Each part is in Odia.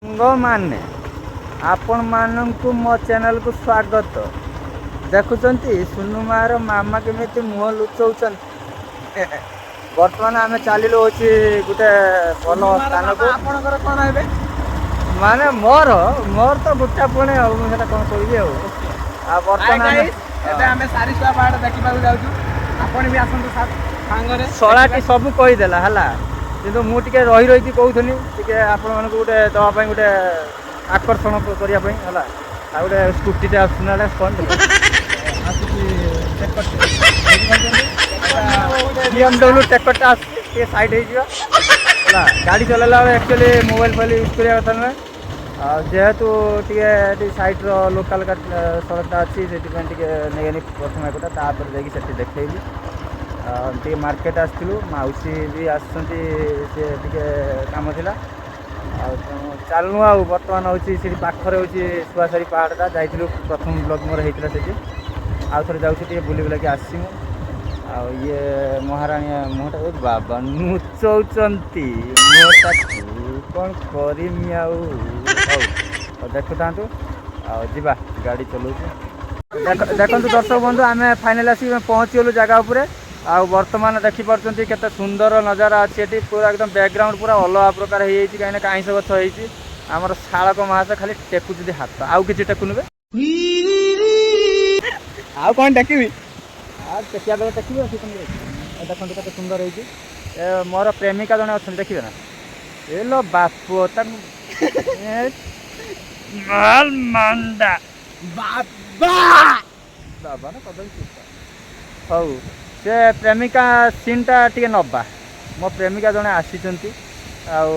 ସାଙ୍ଗମାନେ ଆପଣମାନଙ୍କୁ ମୋ ଚ୍ୟାନେଲକୁ ସ୍ୱାଗତ। ଦେଖୁଛନ୍ତି ସୁନୁମାର ମାମା କେମିତି ମୁହଁ ଲୁଚଉଛନ୍ତି। ବର୍ତ୍ତମାନ ଆମେ ଚାଲିଲୁ ହଉଛି ଗୋଟେ ଭଲ ସ୍ଥାନକୁ। ଆପଣଙ୍କର କଣ ଏବେ? ମାନେ ମୋର ତ ଗୋଟା ପୁଣି ଆଉ ମୁଁ ସେଟା କଣ କହିବି ଆଉ। ଆଉ ବର୍ତ୍ତମାନ ଆମେ ଏବେ ଆମେ ସାରିସୁଆ ପାହାଡ଼ ଦେଖିବାକୁ ଯାଉଛୁ। ଆପଣ ବି ଆସନ୍ତୁ ସାଙ୍ଗରେ। ଶଳାଟି ସବୁ କହିଦେଲା ହେଲା, କିନ୍ତୁ ମୁଁ ଟିକେ ରହିକି କହୁଥିଲି ଟିକେ ଆପଣମାନଙ୍କୁ ଗୋଟେ ଦେବା ପାଇଁ ଗୋଟେ ଆକର୍ଷଣ କରିବା ପାଇଁ ହେଲା। ଆଉ ଗୋଟେ ସ୍କୁଟିଟେ ଆସୁଛି ନା କ'ଣ ଆସୁଛି BMW ଟେକରଟା ଆସୁଛି, ଟିକେ ସାଇଡ଼୍ ହେଇଯିବ ହେଲା। ଗାଡ଼ି ଚଲାଇଲା ବେଳେ ଆକ୍ଚୁଆଲି ମୋବାଇଲ୍ ଫୋବାଇଲ୍ ୟୁଜ୍ କରିବା କଥା ନୁହେଁ। ଆଉ ଯେହେତୁ ଟିକେ ଏଠି ସାଇଡ଼୍ର ଲୋକାଲ୍ ସଡ଼କଟା ଅଛି, ସେଥିପାଇଁ ଟିକେ ନେଇଗଲି ପ୍ରଥମେ ଏପଟେ, ତାପରେ ଯାଇକି ସେଠି ଦେଖେଇଲି। ଟିକେ ମାର୍କେଟ ଆସିଥିଲୁ, ମାଉସୀ ବି ଆସୁଛନ୍ତି, ସେ ଟିକେ କାମ ଥିଲା। ଆଉ ଚାଲୁନୁ ଆଉ ବର୍ତ୍ତମାନ ହେଉଛି ସେଠି ପାଖରେ ହେଉଛି ଶୁଆସାରି ପାହାଡ଼ଟା, ଯାଇଥିଲୁ ପ୍ରଥମ ବ୍ଲଗ୍ ମୋର ହେଇଥିଲା ସେଠି। ଆଉ ଥରେ ଯାଉଛି ଟିକେ ବୁଲି ବୁଲାକି ଆସିମୁ। ଆଉ ଇଏ ମହାରାଣୀ ମୁହଁଟା ବାବା ନୁଚଉଛନ୍ତି ମୁହଁଟାକୁ, କ'ଣ କରିମି ଆଉ। ହଉ ଦେଖୁଥାନ୍ତୁ, ଆଉ ଯିବା ଗାଡ଼ି ଚଲାଉଛି। ଦେଖନ୍ତୁ ଦର୍ଶକ ବନ୍ଧୁ, ଆମେ ଫାଇନାଲ୍ ଆସିକି ପହଞ୍ଚିଗଲୁ ଜାଗା ଉପରେ। ଆଉ ବର୍ତ୍ତମାନ ଦେଖିପାରୁଛନ୍ତି କେତେ ସୁନ୍ଦର ନଜାରା ଅଛି ଏଠି। ପୁରା ଏକଦମ ବ୍ୟାକଗ୍ରାଉଣ୍ଡ ପୁରା ଅଲଗା ପ୍ରକାର ହେଇଯାଇଛି, କାହିଁକିନା କାଇଁସ ଗଛ ହେଇଛି। ଆମର ଶାଳକ ମହାଶୟ ଖାଲି ଟେକୁଛନ୍ତି ହାତ, ଆଉ କିଛି ଟେକୁନବେ। ଆଉ କ'ଣ ଡାକିବି? ଆଉ ଟେକିବା ବେଳେ ଟେକିବେ। ଦେଖନ୍ତୁ କେତେ ସୁନ୍ଦର ହେଇଛି। ମୋର ପ୍ରେମିକା ଜଣେ ଅଛନ୍ତି, ଦେଖିବେ ନା। ଏ ଲୋ ବାପ ତାକୁ ମାଣ୍ଡା ବାବା ନା କଦଳୀ ଚିପ୍ସ। ହଉ, ସେ ପ୍ରେମିକା ସିନ୍ଟା ଟିକେ ନବା। ମୋ ପ୍ରେମିକା ଜଣେ ଆସିଛନ୍ତି, ଆଉ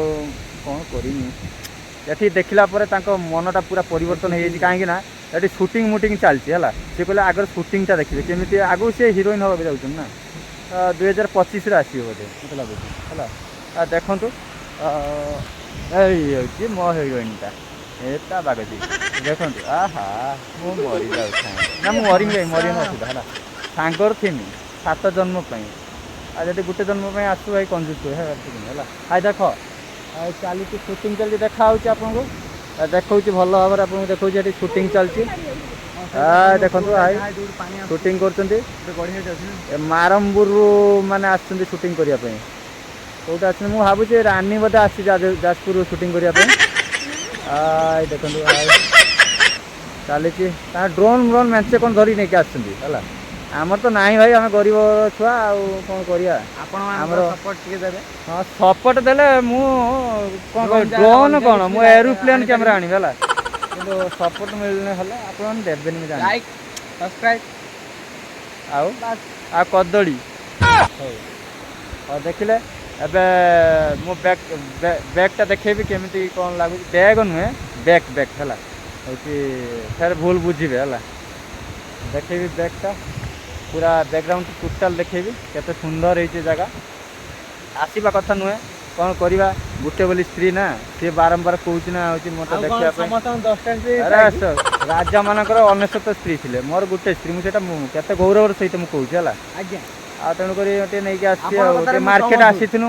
କ'ଣ କରିମି। ଏଠି ଦେଖିଲା ପରେ ତାଙ୍କ ମନଟା ପୁରା ପରିବର୍ତ୍ତନ ହେଇଯାଇଛି, କାହିଁକି ନା ଏଠି ସୁଟିଂ ମୁଟିଂ ଚାଲିଛି ହେଲା। ସେ କହିଲେ ଆଗରେ ସୁଟିଂଟା ଦେଖିବେ କେମିତି। ଆଗକୁ ସେ ହିରୋଇନ୍ ହେବାକୁ ଯାଉଛନ୍ତି ନା, 2025ରେ ଆସିବ ବୋଧେ ମୋତେ ଲାଗୁଛି ହେଲା। ଦେଖନ୍ତୁ ଏଇ ହେଉଛି ମୋ ହିରୋଇନ୍ଟା, ଏଟା ବାଗଛି। ଦେଖନ୍ତୁ ଆହା ମୁଁ ମରିଯାଉଛି ନା, ମୁଁ ମରିନି ଅସୁବିଧା ହେଲା। ସାଙ୍ଗର ଥିମି 7 ଜନ୍ମ ପାଇଁ, ଆଉ ଯଦି ଗୋଟେ ଜନ୍ମ ପାଇଁ ଆସୁ ଭାଇ କଞ୍ଜୁସ ହେଲା। ହାଇ ଦେଖ, ଆଉ ଚାଲିଛି ସୁଟିଂ ଚାଲିଛି, ଦେଖାହେଉଛି ଆପଣଙ୍କୁ, ଦେଖାଉଛି ଭଲ ଭାବରେ ଆପଣଙ୍କୁ ଦେଖାଉଛି। ଏଠି ସୁଟିଂ ଚାଲିଛି, ଦେଖନ୍ତୁ ଭାଇ ସୁଟିଂ କରୁଛନ୍ତି। ମାରମ୍ବୁରରୁ ମାନେ ଆସିଛନ୍ତି ସୁଟିଂ କରିବା ପାଇଁ। କେଉଁଠି ଆସିଛନ୍ତି ମୁଁ ଭାବୁଛି ରାନୀ ବୋଧେ ଆସିଛି ଯାଜପୁରରୁ ସୁଟିଂ କରିବା ପାଇଁ। ଦେଖନ୍ତୁ ଚାଲିଛି, ତାଙ୍କ ଡ୍ରୋନ୍ ମେଞ୍ଚେ କ'ଣ ଧରିକି ନେଇକି ଆସିଛନ୍ତି ହେଲା। ଆମର ତ ନାହିଁ ଭାଇ, ଆମେ ଗରିବ ଛୁଆ, ଆଉ କ'ଣ କରିବା। ଆମର ସପୋର୍ଟ ଟିକେ ଦେବେ। ହଁ ସପୋର୍ଟ ଦେଲେ ମୁଁ କ'ଣ କହିବି, ଡ୍ରୋନ୍ କ'ଣ ମୁଁ ଏରୋପ୍ଲେନ୍ କ୍ୟାମେରା ଆଣିବି ହେଲା। କିନ୍ତୁ ସପୋର୍ଟ ମିଳିଲେ ହେଲା, ଆପଣମାନେ ଦେବେନି ମୁଁ ଜାଣିବି। ଲାଇକ୍ ସବସ୍କ୍ରାଇବ୍ ଆଉ କଦଳୀ। ହଉ ଦେଖିଲେ, ଏବେ ମୁଁ ବ୍ୟାଗ୍ଟା ଦେଖେଇବି କେମିତି କ'ଣ ଲାଗୁଛି। ବ୍ୟାଗ୍ ନୁହେଁ, ବ୍ୟାକ୍ ହେଲା। ହେଉଛି ଫେର୍ ଭୁଲ ବୁଝିବେ ହେଲା। ଦେଖେଇବି ବ୍ୟାଗ୍ଟା, ପୁରା ବ୍ୟାକ୍ଗ୍ରାଉଣ୍ଡ ଟୋଟାଲ୍ ଦେଖେଇବି। କେତେ ସୁନ୍ଦର ହେଇଛି ଜାଗା। ଆସିବା କଥା ନୁହେଁ, କ'ଣ କରିବା, ଗୋଟେ ବୋଲି ସ୍ତ୍ରୀ ନା, ସିଏ ବାରମ୍ବାର କହୁଛି ନା ହେଉଛି ମୋତେ ଦେଖିବା ପାଇଁ। ରାଜାମାନଙ୍କର 99 ସ୍ତ୍ରୀ ଥିଲେ, ମୋର ଗୋଟେ ସ୍ତ୍ରୀ। ମୁଁ ସେଇଟା କେତେ ଗୌରବର ସହିତ ମୁଁ କହୁଛି ହେଲା। ଆଜ୍ଞା। ଆଉ ତେଣୁକରି ଟିକେ ନେଇକି ଆସିଛି, ଆଉ ଟିକେ ମାର୍କେଟ ଆସିଥିଲୁ,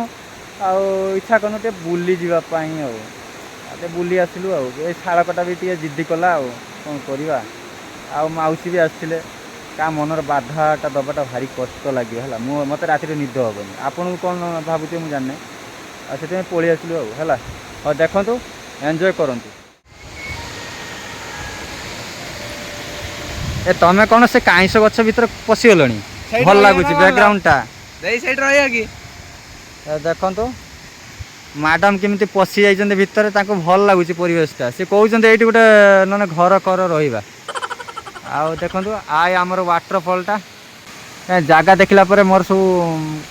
ଆଉ ଇଚ୍ଛା କଲୁ ଟିକେ ବୁଲି ଯିବା ପାଇଁ, ଆଉ ଟିକେ ବୁଲି ଆସିଲୁ। ଆଉ ଏଇ ଶାଳକଟା ବି ଟିକେ ଜିଦ୍ଦି କଲା, ଆଉ କ'ଣ କରିବା। ଆଉ ମାଉସୀ ବି ଆସିଥିଲେ, କାହା ମନର ବାଧାଟା ଦେବାଟା ଭାରି କଷ୍ଟ ଲାଗିବ ହେଲା। ମୋତେ ରାତିରେ ନିଦ ହେବନି, ଆପଣଙ୍କୁ କ'ଣ ଭାବୁଥିବେ ମୁଁ ଜାଣିନି, ଆଉ ସେଥିପାଇଁ ପଳେଇ ଆସିଲୁ ଆଉ ହେଲା। ହଉ ଦେଖନ୍ତୁ, ଏନ୍ଜୟ କରନ୍ତୁ। ତମେ କ'ଣ ସେ କାଇଁସ ଗଛ ଭିତରେ ପଶିଗଲଣି? ଭଲ ଲାଗୁଛି ବ୍ୟାକ୍ଗ୍ରାଉଣ୍ଡଟା। ଦେଖନ୍ତୁ ମ୍ୟାଡ଼ାମ୍ କେମିତି ପଶି ଯାଇଛନ୍ତି ଭିତରେ, ତାଙ୍କୁ ଭଲ ଲାଗୁଛି ପରିବେଶଟା। ସେ କହୁଛନ୍ତି ଏଇଠି ଗୋଟେ ନହେଲେ ଘର କର ରହିବା। ଆଉ ଦେଖନ୍ତୁ ଆମର ୱାଟରଫଲ୍ଟା, ଜାଗା ଦେଖିଲା ପରେ ମୋର ସବୁ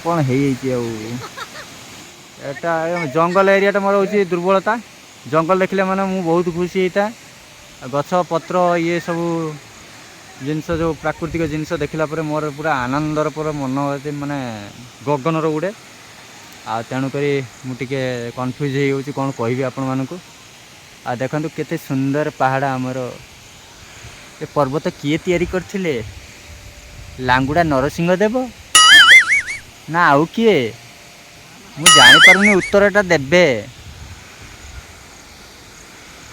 କ'ଣ ହେଇଯାଇଛି। ଆଉ ଏଟା ଜଙ୍ଗଲ ଏରିଆଟା ମୋର ହେଉଛି ଦୁର୍ବଳତା। ଜଙ୍ଗଲ ଦେଖିଲେ ମାନେ ମୁଁ ବହୁତ ଖୁସି ହେଇଥାଏ। ଗଛ ପତ୍ର ଇଏ ସବୁ ଜିନିଷ, ଯେଉଁ ପ୍ରାକୃତିକ ଜିନିଷ ଦେଖିଲା ପରେ ମୋର ପୁରା ଆନନ୍ଦର ପୁରା ମନ ମାନେ ଗଗନର ଉଡ଼େ। ଆଉ ତେଣୁକରି ମୁଁ ଟିକେ କନଫ୍ୟୁଜ୍ ହେଇଯାଉଛି କ'ଣ କହିବି ଆପଣମାନଙ୍କୁ। ଆଉ ଦେଖନ୍ତୁ କେତେ ସୁନ୍ଦର ପାହାଡ଼ ଆମର। ଏ ପର୍ବତ କିଏ ତିଆରି କରିଥିଲେ? ଲାଙ୍ଗୁଡ଼ା ନରସିଂହ ଦେବ ନା ଆଉ କିଏ? ମୁଁ ଜାଣିପାରୁନି, ଉତ୍ତରଟା ଦେବେ।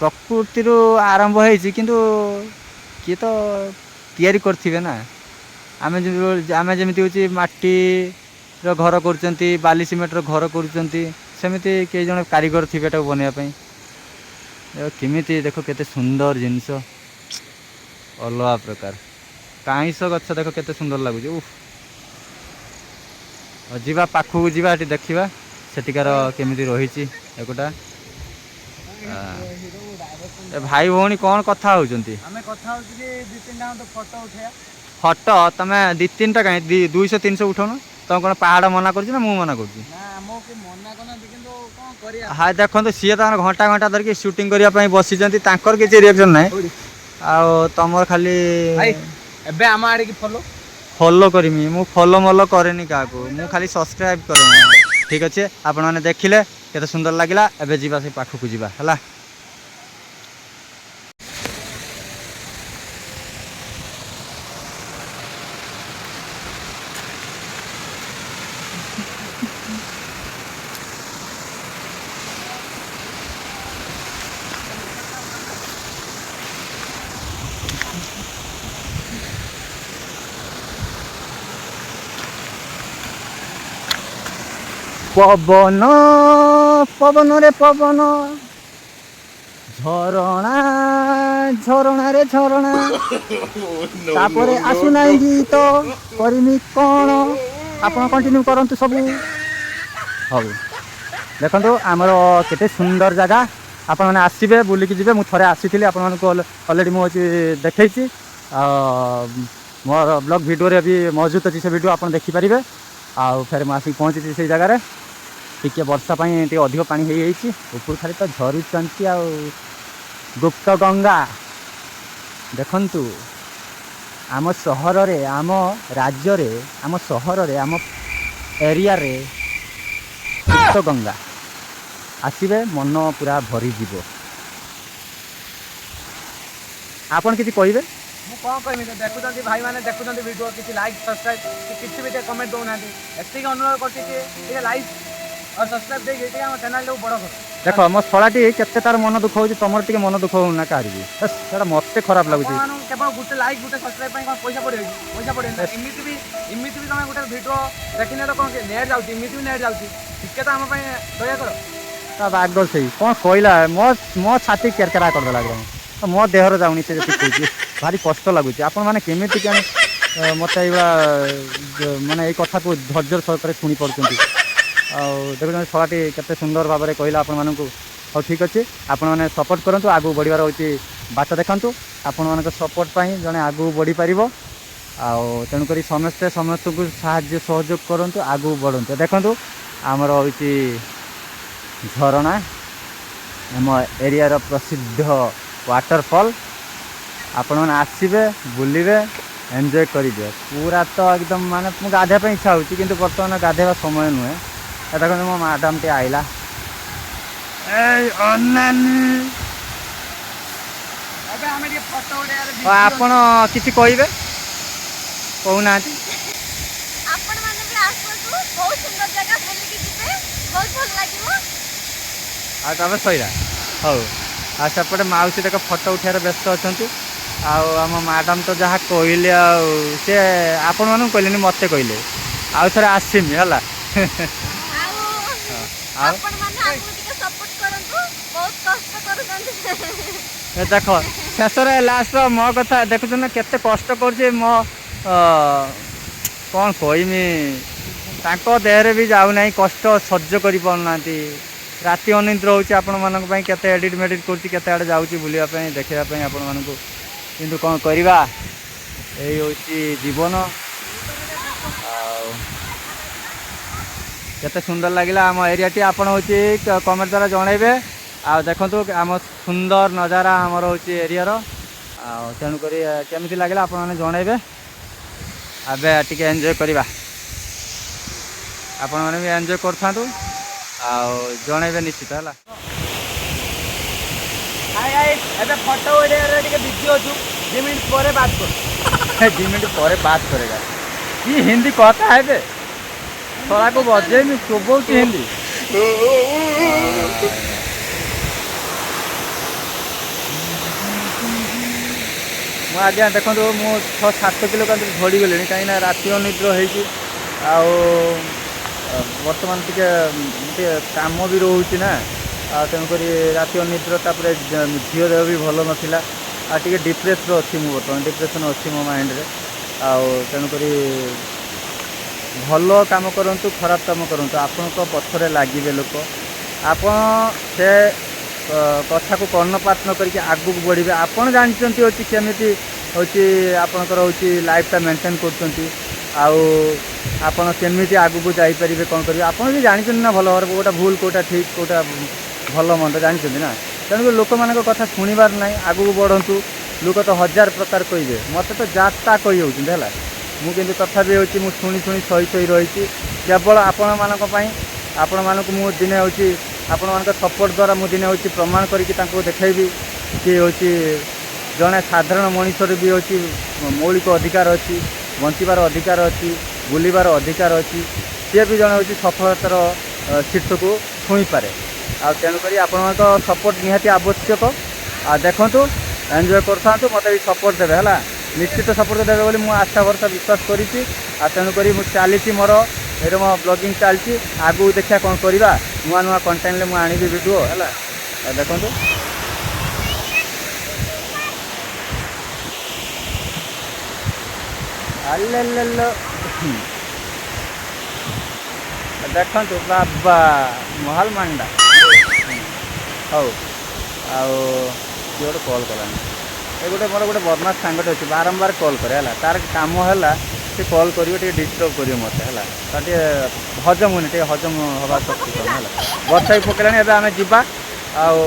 ପ୍ରକୃତିରୁ ଆରମ୍ଭ ହେଇଛି କିନ୍ତୁ କିଏ ତ ତିଆରି କରିଥିବେ ନା। ଆମେ ଯେମିତି ହେଉଛି ମାଟିର ଘର କରୁଛନ୍ତି, ବାଲି ସିମେଣ୍ଟର ଘର କରୁଛନ୍ତି, ସେମିତି କେହି ଜଣେ କାରିଗର ଥିବେ ଏଟାକୁ ବନେଇବା ପାଇଁ। କେମିତି ଦେଖ କେତେ ସୁନ୍ଦର ଜିନିଷ, ଅଲଗା ପ୍ରକାର। କାଇଁସ ଗଛ ଦେଖ କେତେ ସୁନ୍ଦର ଲାଗୁଛି। ଯିବା ପାଖକୁ ଯିବା, ଏଠି ଦେଖିବା ସେଠିକାର କେମିତି ରହିଛି ଏଗୁଟା। ଏ ଭାଇ ଭଉଣୀ କ'ଣ କଥା ହେଉଛନ୍ତି? ଆମେ କଥା ହଉଛୁ କି 2-3ଟା ତ ଫଟୋ ଉଠେଇବା। ଫଟୋ ତମେ 2-3ଟା କାହିଁ 200-300 ଉଠାଉନ। ତମେ କ'ଣ ପାହାଡ଼ ମନା କରୁଛି ନା ମୁଁ ମନା କରୁଛି? ନା ଆମକୁ ମନା କରୁନାହାନ୍ତି, କିନ୍ତୁ କ'ଣ କରିବା। ହଁ ଦେଖନ୍ତୁ, ସିଏ ତାଙ୍କର ଘଣ୍ଟା ଘଣ୍ଟା ଧରିକି ସୁଟିଂ କରିବା ପାଇଁ ବସିଛନ୍ତି, ତାଙ୍କର କିଛି ରିଆକ୍ସନ୍ ନାହିଁ। ଆଉ ତମର ଖାଲି ଏବେ ଆମ ଆଡ଼ିକି ଫଲୋ କରିମି। ମୁଁ ଫଲୋ ମଲୋ କରେନି କାହାକୁ, ମୁଁ ଖାଲି ସବସ୍କ୍ରାଇବ୍ କରେ। ଠିକ୍ ଅଛି, ଆପଣମାନେ ଦେଖିଲେ କେତେ ସୁନ୍ଦର ଲାଗିଲା। ଏବେ ଯିବା ସେ ପାଖକୁ ଯିବା ହେଲା। ପବନ ପବନରେ ପବନ, ଝରଣା ଝରଣାରେ ଝରଣା, ତାପରେ ଆସୁନାହିଁ ଗୀତ କରିମି କ'ଣ। ଆପଣ କଣ୍ଟିନ୍ୟୁ କରନ୍ତୁ ସବୁ। ହଉ ଦେଖନ୍ତୁ, ଆମର କେତେ ସୁନ୍ଦର ଜାଗା। ଆପଣମାନେ ଆସିବେ, ବୁଲିକି ଯିବେ। ମୁଁ ଥରେ ଆସିଥିଲି, ଆପଣମାନଙ୍କୁ ଅଲରେଡ଼ି ମୁଁ ହେଉଛି ଦେଖେଇଛି। ମୋର ବ୍ଲଗ୍ ଭିଡ଼ିଓରେ ବି ମହଜୁଦ ଅଛି, ସେ ଭିଡ଼ିଓ ଆପଣ ଦେଖିପାରିବେ। ଆଉ ଫେରେ ମୁଁ ଆସିକି ପହଞ୍ଚିଛି ସେଇ ଜାଗାରେ। ଟିକେ ବର୍ଷା ପାଇଁ ଟିକେ ଅଧିକ ପାଣି ହେଇଯାଇଛି, ଉପରୁ ଖାଲି ତ ଝରୁଛନ୍ତି। ଆଉ ଗୁପ୍ତ ଗଙ୍ଗା ଦେଖନ୍ତୁ, ଆମ ସହରରେ, ଆମ ରାଜ୍ୟରେ, ଆମ ସହରରେ, ଆମ ଏରିଆରେ ଗୁପ୍ତ ଗଙ୍ଗା ଆସିବେ, ମନ ପୁରା ଭରିଯିବ। ଆପଣ କିଛି କହିବେ? ମୁଁ କ'ଣ କହିବି, ଦେଖୁଛନ୍ତି ଭାଇମାନେ, ଦେଖୁଛନ୍ତି ଭିଡ଼ିଓ, କିଛି ଲାଇକ୍ ସବସ୍କ୍ରାଇବ୍ କିଛି ବି ଟିକେ କମେଣ୍ଟ ଦେଉନାହାନ୍ତି। ଏତିକି ଅନୁରୋଧ କରୁଛି କି ଟିକେ ଲାଇକ୍ ଆଉ ସବସ୍କ୍ରାଇବ୍ ଦେଇକି ଟିକେ ଆମ ଚ୍ୟାନେଲଟାକୁ ବଡ଼ କର। ଦେଖ ମୋ ଶଳାଟି କେତେ ତାର ମନ ଦୁଃଖ ହେଉଛି, ତମର ଟିକେ ମନ ଦୁଃଖ ହଉନା କାହାରିବି। ସେଟା ମତେ ଖରାପ ଲାଗୁଛି। କେବଳ ଗୋଟେ ଲାଇକ୍, ଗୋଟେ ସବସ୍କ୍ରାଇବ୍ ପାଇଁ କ'ଣ ପଇସା ପଡ଼ିବ? ପଇସା ପଡ଼ିବ ନା। ଏମିତି ବି ତମେ ଗୋଟେ ଭିଡ଼ିଓ ଦେଖିନେ ତ କ'ଣ ନେଟ୍ ଯାଉଛି, ଏମିତି ବି ନେଟ୍ ଯାଉଛି। ଟିକେ ତ ଆମ ପାଇଁ ଦୟା କର। ତା ବାଗ ସେଇ କ'ଣ କହିଲା, ମୋ ଛାତି କେରକେରା କରିଦେଲା ଏକଦମ। ମୋ ଦେହରେ ଯାଉନି ସେ ଯେତିକି କହୁଛି, ଭାରି କଷ୍ଟ ଲାଗୁଛି। ଆପଣମାନେ କେମିତି କ'ଣ ମୋତେ ଏଇଭଳିଆ ମାନେ ଏଇ କଥାକୁ ଧୈର୍ଯ୍ୟ ସହକାରେ ଶୁଣି ପାରୁଛନ୍ତି? ଆଉ ଦେଖୁଛନ୍ତି ଶଳାଟି କେତେ ସୁନ୍ଦର ଭାବରେ କହିଲା ଆପଣମାନଙ୍କୁ। ହଉ ଠିକ୍ ଅଛି, ଆପଣମାନେ ସପୋର୍ଟ କରନ୍ତୁ, ଆଗକୁ ବଢ଼ିବାର ହେଉଛି ବାଟ ଦେଖାନ୍ତୁ। ଆପଣମାନଙ୍କ ସପୋର୍ଟ ପାଇଁ ଜଣେ ଆଗକୁ ବଢ଼ିପାରିବ। ଆଉ ତେଣୁକରି ସମସ୍ତେ ସମସ୍ତଙ୍କୁ ସାହାଯ୍ୟ ସହଯୋଗ କରନ୍ତୁ, ଆଗକୁ ବଢ଼ନ୍ତୁ। ଦେଖନ୍ତୁ ଆମର ହେଉଛି ଝରଣା, ଆମ ଏରିଆର ପ୍ରସିଦ୍ଧ ୱାଟରଫଲ୍। ଆପଣମାନେ ଆସିବେ, ବୁଲିବେ, ଏନ୍ଜୟ କରିବେ ପୁରା। ତ ଏକଦମ ମାନେ ମୁଁ ଗାଧୋଇବା ପାଇଁ ଇଚ୍ଛା ହେଉଛି, କିନ୍ତୁ ବର୍ତ୍ତମାନ ଗାଧୋଇବା ସମୟ ନୁହେଁ। ଦେଖନ୍ତୁ ମୋ ମ୍ୟାଡ଼ାମଟି ଆଇଲା। ଏଇ ଅନାନି, ଏବେ ଆମେ ଟିକେ ଫଟୋ ଉଠେଇବାରେ ଆପଣ କିଛି କହିବେ? କହୁନାହାନ୍ତି। ଆପଣମାନେ ବି ଆସନ୍ତୁ, ବହୁତ ସୁନ୍ଦର ଜାଗା, ବୁଲିକି ଯିବେ, ବହୁତ ଭଲ ଲାଗିବ। ଆଉ ତମେ ଶୋଇଲା। ହଉ, ଆଉ ସେପଟେ ମାଉସୀ ଦେଖ ଫଟୋ ଉଠାଇବାରେ ବ୍ୟସ୍ତ ଅଛନ୍ତି। ଆଉ ଆମ ମ୍ୟାଡ଼ାମ ତ ଯାହା କହିଲେ, ଆଉ ସେ ଆପଣମାନଙ୍କୁ କହିଲେନି, ମୋତେ କହିଲେ ଆଉ ଥରେ ଆସିମି ହେଲା। ଆଉ ଆପଣମାନେ ଆମକୁ ଟିକେ ସପୋର୍ଟ କରନ୍ତୁ, ବହୁତ କଷ୍ଟ କରୁଛନ୍ତି। ଦେଖ ଶେଷରେ ଲାଷ୍ଟ ମୋ କଥା ଦେଖୁଛ ନା, କେତେ କଷ୍ଟ କରୁଛି। ମୋ କ'ଣ କହିମି, ତାଙ୍କ ଦେହରେ ବି ଯାଉନାହିଁ, କଷ୍ଟ ସହ୍ୟ କରିପାରୁନାହାନ୍ତି। ରାତି ଅନିଦ୍ର ହେଉଛି ଆପଣମାନଙ୍କ ପାଇଁ, କେତେ ଏଡ଼ିଟ୍ ମେଡ଼ିଟ୍ କରୁଛି, କେତେ ଆଡ଼େ ଯାଉଛି ବୁଲିବା ପାଇଁ, ଦେଖିବା ପାଇଁ ଆପଣମାନଙ୍କୁ। କିନ୍ତୁ କ'ଣ କରିବା, ଏଇ ହେଉଛି ଜୀବନ। ଆଉ କେତେ ସୁନ୍ଦର ଲାଗିଲା ଆମ ଏରିଆଟି, ଆପଣ ହେଉଛି କମେଣ୍ଟ ଦ୍ୱାରା ଜଣାଇବେ। ଆଉ ଦେଖନ୍ତୁ ଆମ ସୁନ୍ଦର ନଜାରା ଆମର ହେଉଛି ଏରିଆର। ଆଉ ତେଣୁକରି କେମିତି ଲାଗିଲା ଆପଣମାନେ ଜଣାଇବେ। ଏବେ ଟିକେ ଏନ୍ଜୟ କରିବା, ଆପଣମାନେ ବି ଏନ୍ଜୟ କରିଥାନ୍ତୁ, ଆଉ ଜଣାଇବେ ନିଶ୍ଚିତ ହେଲା। ଏବେ ଫଟୋ ଉଠେଇବାରେ ଟିକେ ବିଜି ଅଛୁ, 2 ମିନିଟ୍ ପରେ ବାତ କର। 2 ମିନିଟ୍ ପରେ ବାତ କରେगा। କି ହିନ୍ଦୀ କଥା ହେବେ, ଶଳାକୁ ବଜେଇନି, ଚୋବଉଛି ହିନ୍ଦୀ। ମୁଁ ଆଜ୍ଞା ଦେଖନ୍ତୁ ମୁଁ 6-7 କିଲୋ କିନ୍ତୁ ଝଡ଼ିଗଲିଣି କାହିଁକିନା ରାତି ଅନିଦ୍ର ହେଇଛି ଆଉ ବର୍ତ୍ତମାନ ଟିକେ କାମ ବି ରହୁଛି ନା ଆଉ ତେଣୁକରି ରାତି ଅନିଦ୍ର ତାପରେ ଝିଅ ଦେହ ବି ଭଲ ନଥିଲା ଆଉ ଟିକେ ଡିପ୍ରେସରେ ଅଛି ମୁଁ ବର୍ତ୍ତମାନ ଡିପ୍ରେସନ୍ ଅଛି ମୋ ମାଇଣ୍ଡରେ ଆଉ ତେଣୁକରି ଭଲ କାମ କରନ୍ତୁ ଖରାପ କାମ କରନ୍ତୁ ଆପଣଙ୍କ ପଛରେ ଲାଗିବେ ଲୋକ ଆପଣ ସେ କଥାକୁ କର୍ଣ୍ଣପାତ ନ କରିକି ଆଗକୁ ବଢ଼ିବେ ଆପଣ ଜାଣିଛନ୍ତି ହେଉଛି କେମିତି ହେଉଛି ଆପଣଙ୍କର ହେଉଛି ଲାଇଫଟା ମେଣ୍ଟେନ୍ କରୁଛନ୍ତି ଆଉ ଆପଣ କେମିତି ଆଗକୁ ଯାଇପାରିବେ କ'ଣ କରିବେ ଆପଣ ବି ଜାଣିଛନ୍ତି ନା ଭଲ ଭାବରେ କେଉଁଟା ଭୁଲ କେଉଁଟା ଠିକ୍ କେଉଁଟା ଭଲ ମନ୍ଦ ଜାଣିଛନ୍ତି ନା ତେଣୁକରି ଲୋକମାନଙ୍କ କଥା ଶୁଣିବାର ନାହିଁ ଆଗକୁ ବଢ଼ନ୍ତୁ ଲୋକ ତ 1000 ପ୍ରକାର କହିବେ ମୋତେ ତ ଯାତ୍ରା କହି ହେଉଛନ୍ତି ହେଲା ମୁଁ କିନ୍ତୁ ତଥାପି ହେଉଛି ମୁଁ ଶୁଣି ସହି ରହିଛି କେବଳ ଆପଣମାନଙ୍କ ପାଇଁ ଆପଣମାନଙ୍କୁ ମୁଁ ଦିନେ ହେଉଛି ଆପଣମାନଙ୍କ ସପୋର୍ଟ ଦ୍ୱାରା ମୁଁ ଦିନେ ହେଉଛି ପ୍ରମାଣ କରିକି ତାଙ୍କୁ ଦେଖାଇବି କି ହେଉଛି ଜଣେ ସାଧାରଣ ମଣିଷର ବି ହେଉଛି ମୌଳିକ ଅଧିକାର ଅଛି ବଞ୍ଚିବାର ଅଧିକାର ଅଛି ବୁଲିବାର ଅଧିକାର ଅଛି ସିଏ ବି ଜଣେ ହେଉଛି ସଫଳତାର ଶୀର୍ଷକୁ ଛୁଇଁପାରେ ଆଉ ତେଣୁକରି ଆପଣଙ୍କ ସପୋର୍ଟ ନିହାତି ଆବଶ୍ୟକ ଆଉ ଦେଖନ୍ତୁ ଏନ୍ଜୟ କରିଥାନ୍ତୁ ମୋତେ ବି ସପୋର୍ଟ ଦେବେ ହେଲା ନିଶ୍ଚିତ ସପୋର୍ଟ ଦେବେ ବୋଲି ମୁଁ ଆଶା ଭରସା ବିଶ୍ୱାସ କରିଛି ଆଉ ତେଣୁକରି ମୁଁ ଚାଲିଛି ମୋର ଏଇଟା ମୋ ବ୍ଲଗିଂ ଚାଲିଛି ଆଗକୁ ଦେଖିବା କ'ଣ କରିବା ନୂଆ କଣ୍ଟେଣ୍ଟରେ ମୁଁ ଆଣିବି ଭିଡ଼ିଓ ହେଲା ଆଉ ଦେଖନ୍ତୁ ଆଲେଲେଲୋ ଦେଖନ୍ତୁ ବାବା ମହଲ ମାଣ୍ଡା ହଉ ଆଉ କିଏ ଗୋଟେ କଲ୍ କଲାନି ଏ ମୋର ଗୋଟେ ବଦମାସ ସାଙ୍ଗଟେ ଅଛି ବାରମ୍ବାର କଲ୍ କରେ ହେଲା ତାର କାମ ହେଲା ସେ କଲ୍ କରିବ ଟିକେ ଡିଷ୍ଟର୍ବ କରିବ ମୋତେ ହେଲା ତାର ଟିକେ ହଜମ ହୁଏନି ଟିକେ ହଜମ ହେବା ଶକ୍ତି କମ ହେଲା ବର୍ଷା ବି ପକେଇଲାଣି ଏବେ ଆମେ ଯିବା ଆଉ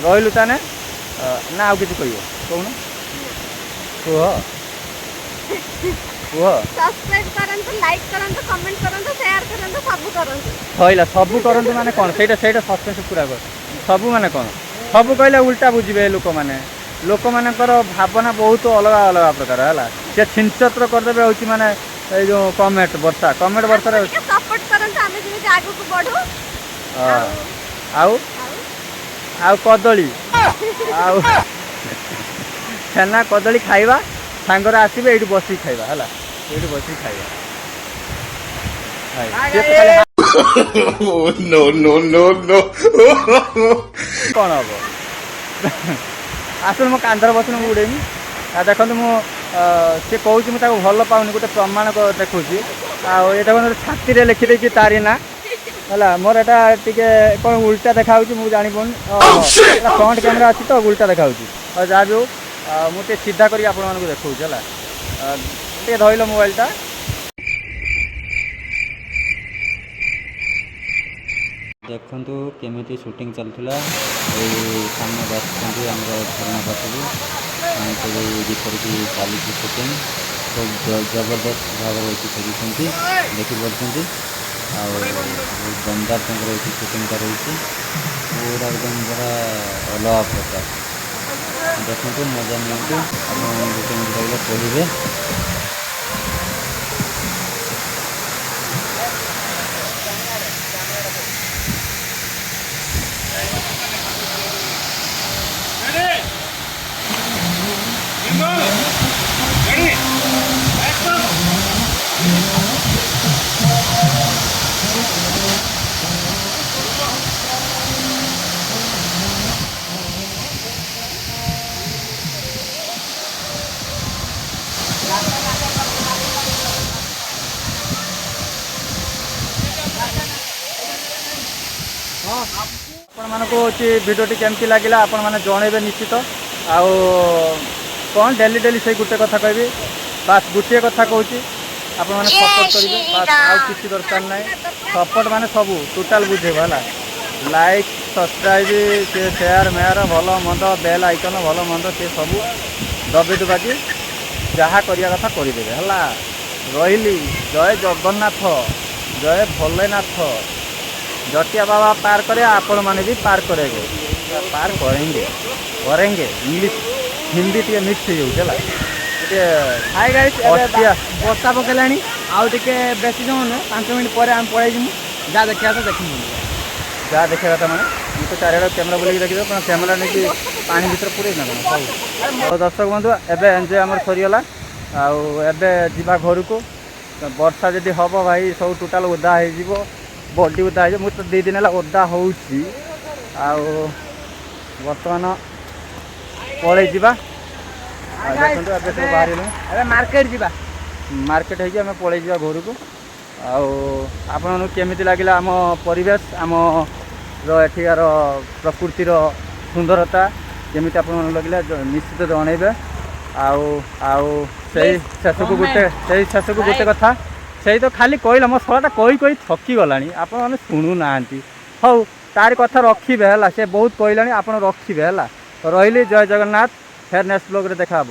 ରହିଲୁ ତାନେ ନା ଆଉ କିଛି କହିବ କହୁନ କୁହ ସବସ୍କ୍ରାଇବ କରନ୍ତୁ ଲାଇକ୍ କରନ୍ତୁ କମେଣ୍ଟ କରନ୍ତୁ ସେୟାର କରନ୍ତୁ ସବୁ କରନ୍ତୁ କହିଲା ସବୁ କରନ୍ତୁ ମାନେ କ'ଣ ସେଇଟା ସସ୍ପେନ୍ସ ପୁରା କର ସବୁ ମାନେ କ'ଣ ସବୁ କହିଲେ ଉଲ୍ଟା ବୁଝିବେ ଲୋକମାନଙ୍କର ଭାବନା ବହୁତ ଅଲଗା ପ୍ରକାର ହେଲା ସେ ଛିନଛତ୍ର କରିଦେବେ ହେଉଛି ମାନେ ଏଇ ଯେଉଁ କମେଣ୍ଟ ବର୍ଷାରେ ସପୋର୍ଟ କରନ୍ତୁ ଆମେ ଯେମିତି ଆଗକୁ ବଢୁ ଆଉ କଦଳୀ ଆଉ ଛେନା କଦଳୀ ଖାଇବା ସାଙ୍ଗରେ ଆସିବେ ଏଇଠି ବସିକି ଖାଇବା ହେଲା ଏଇଠି ବସିକି ଖାଇବା କ'ଣ ହବ ଆସୁନ ମୋ କାନ୍ଧରେ ବସୁନ ମୁଁ ଉଡ଼େଇମି ଆଉ ଦେଖନ୍ତୁ ମୁଁ ସେ କହୁଛି ମୁଁ ତାକୁ ଭଲ ପାଉନି ଗୋଟେ ପ୍ରମାଣ ଦେଖୁଛି ଆଉ ଏ ଦେଖନ୍ତୁ ଛାତିରେ ଲେଖିଦେଇଛି ତାରି ନା ହେଲା ମୋର ଏଇଟା ଟିକେ କ'ଣ ଉଲ୍ଟା ଦେଖାହେଉଛି ମୁଁ ଜାଣିପାରୁନି ଫ୍ରଣ୍ଟ କ୍ୟାମେରା ଅଛି ତ ଉଲ୍ଟା ଦେଖାହେଉଛି ଆଉ ଯାହା ବି ହଉ ମୁଁ ଟିକେ ସିଧା କରି ଆପଣମାନଙ୍କୁ ଦେଖାଉଛି ହେଲା ଟିକେ ଧରିଲ ମୋବାଇଲଟା ଦେଖନ୍ତୁ କେମିତି ସୁଟିଂ ଚାଲୁଥିଲା ଏଇ ସାମ୍ନା ବସିଛନ୍ତି ଆମର ଝରଣା ପାଖରୁ ଆମେ ସବୁ ଯେପରିକି ଚାଲିଛି ସୁଟିଂ ଖୁବ୍ ଜବରଦସ୍ତ ଭାବରେ ଏଠି କରୁଛନ୍ତି ଦେଖିପାରୁଛନ୍ତି ଆଉ ଦମଦାର ତାଙ୍କର ଏଠି ସୁଟିଂଟା ରହିଛି ପୁରା ଏକଦମ ପୁରା ଅଲଗା ପ୍ରକାର ଦେଖନ୍ତୁ ମଜା ନିଅନ୍ତୁ ଆପଣମାନଙ୍କୁ କେମିତି ଲାଗିଲା କହିବେ ଆପଣମାନଙ୍କୁ ହେଉଛି ଭିଡ଼ିଓଟି କେମିତି ଲାଗିଲା ଆପଣମାନେ ଜଣେଇବେ ନିଶ୍ଚିତ ଆଉ କ'ଣ ଡେଲି ସେଇ ଗୋଟେ କଥା କହିବି ବାସ୍ ଗୋଟିଏ କଥା କହୁଛି ଆପଣମାନେ ସପୋର୍ଟ କରିବେ ବାସ୍ ଆଉ କିଛି ଦରକାର ନାହିଁ ସପୋର୍ଟ ମାନେ ସବୁ ଟୋଟାଲ୍ ବୁଝେଇବ ହେଲା ଲାଇକ୍ ସବସ୍କ୍ରାଇବ୍ ସେ ସେୟାର ମେୟାର ଭଲ ମନ୍ଦ ବେଲ୍ ଆଇକନ୍ ଭଲ ମନ୍ଦ ସେ ସବୁ ଦବି ଦୁବାକି ଯାହା କରିବା କଥା କରିଦେବେ ହେଲା ରହିଲି ଜୟ ଜଗନ୍ନାଥ ଜୟ ଭୋଲେନାଥ जटिया बाबा पार करे आपण माने भी पार करेंगे पार करेंगे इंग्लिश हिंदी टे मिक्स हो जाऊला हाय गाइस वर्षा पकेलानी आउ टिके बेसी जौन 5 मिनट पर आम पळाई जिमु जा देखिया तो देखिमु जा देखिया था माने तो चारिआडे कैमेरा बुलेक देखिए कैमेरा नहीं पानी भर पूरे ना कौन तो दर्शक बंधु एवं एंजय आम सरीगला आवा घर को वर्षा जदि हम भाई सब टोटाल ओदा हो बॉडी ओदा हो मुझे 2 दिन है ओदा हो बर्तमान पलि देखो सब बाहर मार्केट जी मार्केट होमें पलि जा घर को आपण केमी लगे आम परिवेश आम एठिकार प्रकृतिर सुंदरता केमी आप लगे निश्चित जनइबे शेष को गोटे कथा से तो खाली कहला मो सलाटा कही थकी गला आपण मैंने शुणु ना हौ तार कथा रखिए है से बहुत कहला आप रखिए है रही जय जगन्नाथ फेर नेक्स्ट ब्लॉग रे देखा।